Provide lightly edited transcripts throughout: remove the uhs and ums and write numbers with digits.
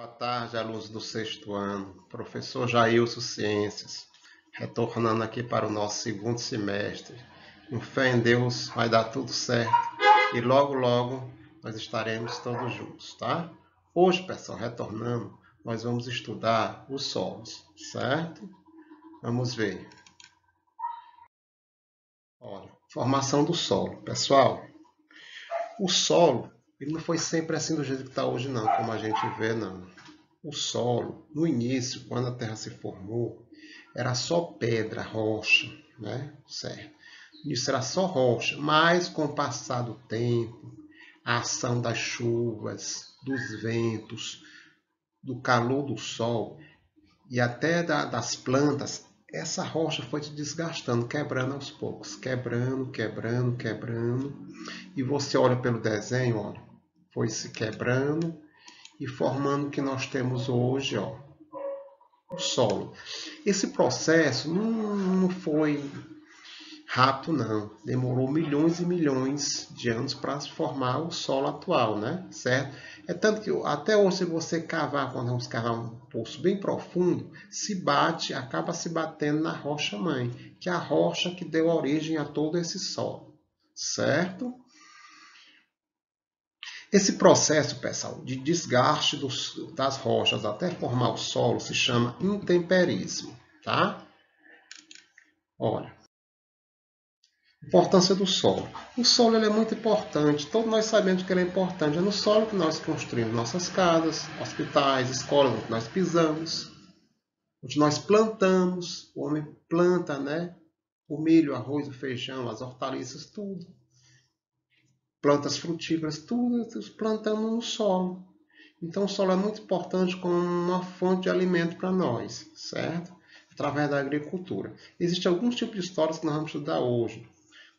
Boa tarde, alunos do sexto ano. Professor Jailson Ciências, retornando aqui para o nosso segundo semestre. Com fé em Deus, vai dar tudo certo e logo, logo nós estaremos todos juntos, tá? Hoje, pessoal, retornando, nós vamos estudar os solos, certo? Vamos ver. Olha, formação do solo. Pessoal, o solo, ele não foi sempre assim do jeito que está hoje, não, como a gente vê, não. O solo, no início, quando a Terra se formou, era só pedra, rocha, né? Certo. Isso era só rocha, mas com o passar do tempo, a ação das chuvas, dos ventos, do calor do sol e até das plantas, essa rocha foi se desgastando, quebrando aos poucos, quebrando, quebrando, quebrando. E você olha pelo desenho, olha, foi se quebrando e formando o que nós temos hoje, ó, o solo. Esse processo não foi rápido, não. Demorou milhões e milhões de anos para se formar o solo atual, né? Certo? É tanto que até hoje, se você cavar, quando vamos cavar um poço bem profundo, se bate, acaba se batendo na rocha mãe, que é a rocha que deu origem a todo esse solo, certo? Esse processo, pessoal, de desgaste das rochas até formar o solo se chama intemperismo, tá? Olha, importância do solo. O solo ele é muito importante, todos nós sabemos que ele é importante. É no solo que nós construímos nossas casas, hospitais, escolas, onde nós pisamos, onde nós plantamos. O homem planta, né? O milho, o arroz, o feijão, as hortaliças, tudo. Plantas frutíferas, tudo plantamos no solo. Então, o solo é muito importante como uma fonte de alimento para nós, certo? Através da agricultura. Existem alguns tipos de solos que nós vamos estudar hoje.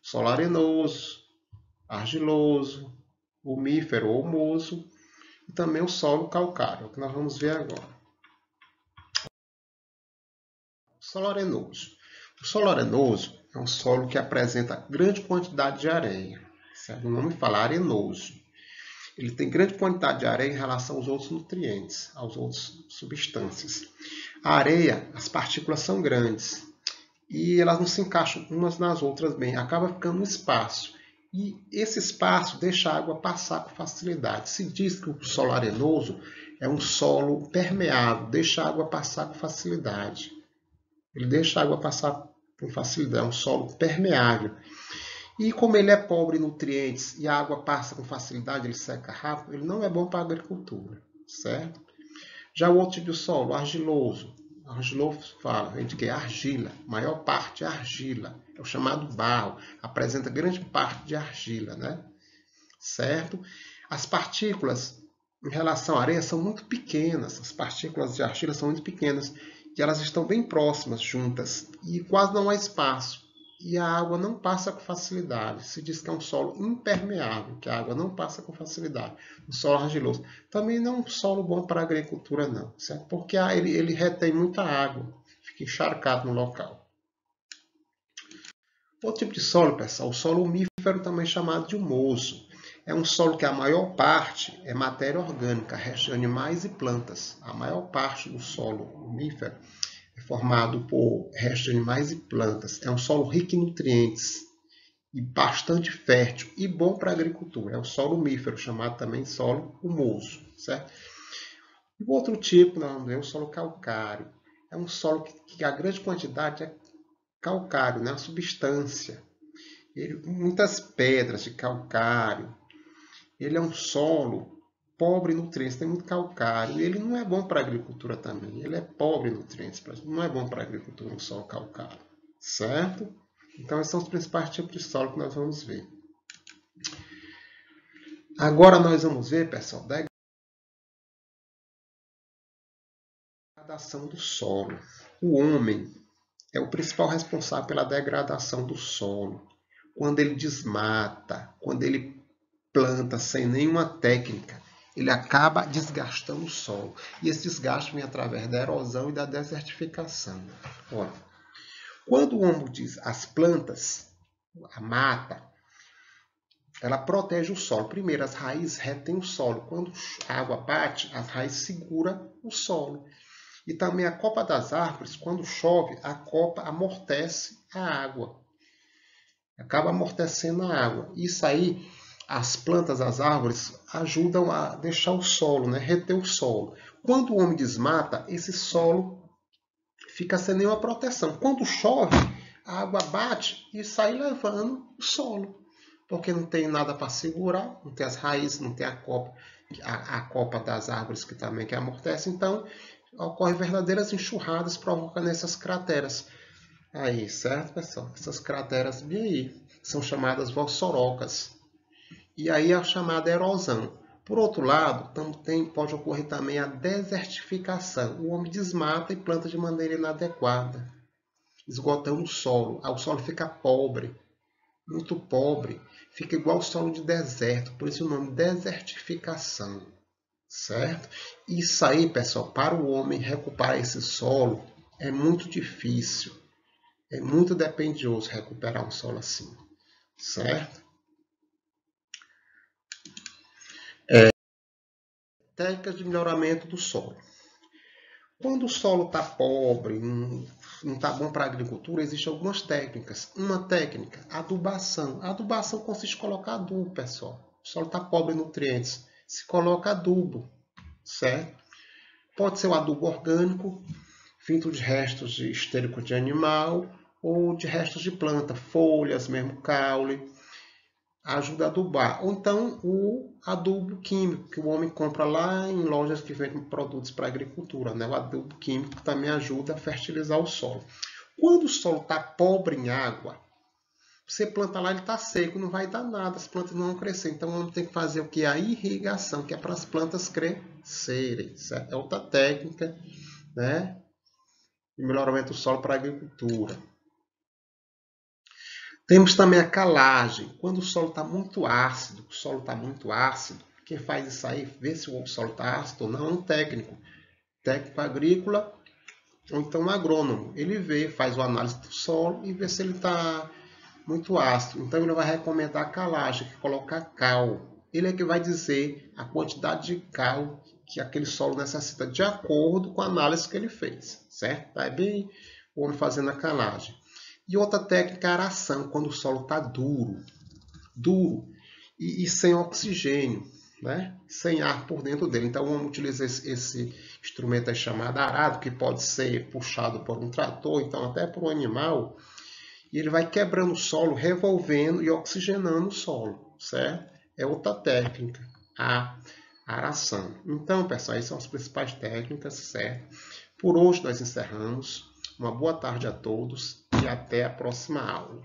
Solo arenoso, argiloso, umífero ou humoso e também o solo calcário, que nós vamos ver agora. Solo arenoso. O solo arenoso é um solo que apresenta grande quantidade de areia. Certo? O nome fala arenoso. Ele tem grande quantidade de areia em relação aos outros nutrientes, às outras substâncias. A areia, as partículas são grandes e elas não se encaixam umas nas outras bem, acaba ficando um espaço. E esse espaço deixa a água passar com facilidade. Se diz que o solo arenoso é um solo permeável, deixa a água passar com facilidade. Ele deixa a água passar com facilidade, é um solo permeável. E como ele é pobre em nutrientes e a água passa com facilidade, ele seca rápido, ele não é bom para a agricultura, certo? Já o outro tipo de solo, argiloso. Argiloso fala, a gente quer argila, maior parte é argila, é o chamado barro, apresenta grande parte de argila, né? Certo? As partículas em relação à areia são muito pequenas, as partículas de argila são muito pequenas e elas estão bem próximas, juntas, e quase não há espaço. E a água não passa com facilidade. Se diz que é um solo impermeável, que a água não passa com facilidade. O solo argiloso também não é um solo bom para a agricultura, não, certo? Porque ele retém muita água, fica encharcado no local. Outro tipo de solo, pessoal, o solo umífero, também chamado de humoso. É um solo que a maior parte é matéria orgânica, restos de animais e plantas. A maior parte do solo umífero é formado por restos de animais e plantas. É um solo rico em nutrientes e bastante fértil e bom para a agricultura. É o solo umífero, chamado também solo humoso, certo? E o outro tipo, é o solo calcário. É um solo que a grande quantidade é calcário, né? A substância. Muitas pedras de calcário. Ele é um solo pobre em nutrientes, tem muito calcário. E ele não é bom para a agricultura também. Ele é pobre em nutrientes, não é bom para a agricultura um solo calcário. Certo? Então, esses são os principais tipos de solo que nós vamos ver. Agora nós vamos ver, pessoal, da degradação do solo. O homem é o principal responsável pela degradação do solo. Quando ele desmata, quando ele planta sem nenhuma técnica, ele acaba desgastando o solo. E esse desgaste vem através da erosão e da desertificação. Olha, quando o homem diz as plantas, a mata, ela protege o solo. Primeiro, as raízes retêm o solo. Quando a água bate, as raízes seguram o solo. E também a copa das árvores, quando chove, a copa amortece a água. Acaba amortecendo a água. Isso aí, as plantas, as árvores, ajudam a deixar o solo, né? Reter o solo. Quando o homem desmata, esse solo fica sem nenhuma proteção. Quando chove, a água bate e sai levando o solo. Porque não tem nada para segurar, não tem as raízes, não tem a copa das árvores que também que amortece. Então, ocorrem verdadeiras enxurradas provocando essas crateras. Aí, certo, pessoal? Essas crateras bem aí são chamadas vossorocas. E aí a chamada erosão. Por outro lado, pode ocorrer também a desertificação. O homem desmata e planta de maneira inadequada, esgotando o solo. Aí o solo fica pobre, muito pobre. Fica igual ao solo de deserto, por isso o nome desertificação. Certo? Isso aí, pessoal, para o homem recuperar esse solo é muito difícil. É muito dependioso recuperar um solo assim, certo? Técnicas de melhoramento do solo. Quando o solo está pobre, não está bom para a agricultura, existem algumas técnicas. Uma técnica, adubação. A adubação consiste em colocar adubo, pessoal. O solo está pobre em nutrientes. Se coloca adubo, certo? Pode ser o adubo orgânico, feito de restos de estérico de animal ou de restos de planta, folhas, mesmo caule, ajuda a adubar. Ou então o adubo químico, que o homem compra lá em lojas que vendem produtos para agricultura. Né? O adubo químico também ajuda a fertilizar o solo. Quando o solo está pobre em água, você planta lá, ele está seco, não vai dar nada, as plantas não vão crescer. Então o homem tem que fazer o que? A irrigação, que é para as plantas crescerem. Certo? É outra técnica, né? De melhoramento do solo para a agricultura. Temos também a calagem. Quando o solo está muito ácido, quem faz isso aí, vê se o solo está ácido ou não, é um técnico agrícola ou então um agrônomo. Ele vê, faz uma análise do solo e vê se ele está muito ácido. Então ele vai recomendar a calagem, que coloca cal. Ele é que vai dizer a quantidade de cal que aquele solo necessita de acordo com a análise que ele fez, certo? É bem o homem fazendo a calagem. E outra técnica é a aração, quando o solo está duro e sem oxigênio, né? Sem ar por dentro dele. Então vamos utilizar esse instrumento aí chamado arado, que pode ser puxado por um trator, então até por um animal, e ele vai quebrando o solo, revolvendo e oxigenando o solo, certo? É outra técnica, a aração. Então, pessoal, essas são as principais técnicas, certo? Por hoje nós encerramos. Uma boa tarde a todos e até a próxima aula.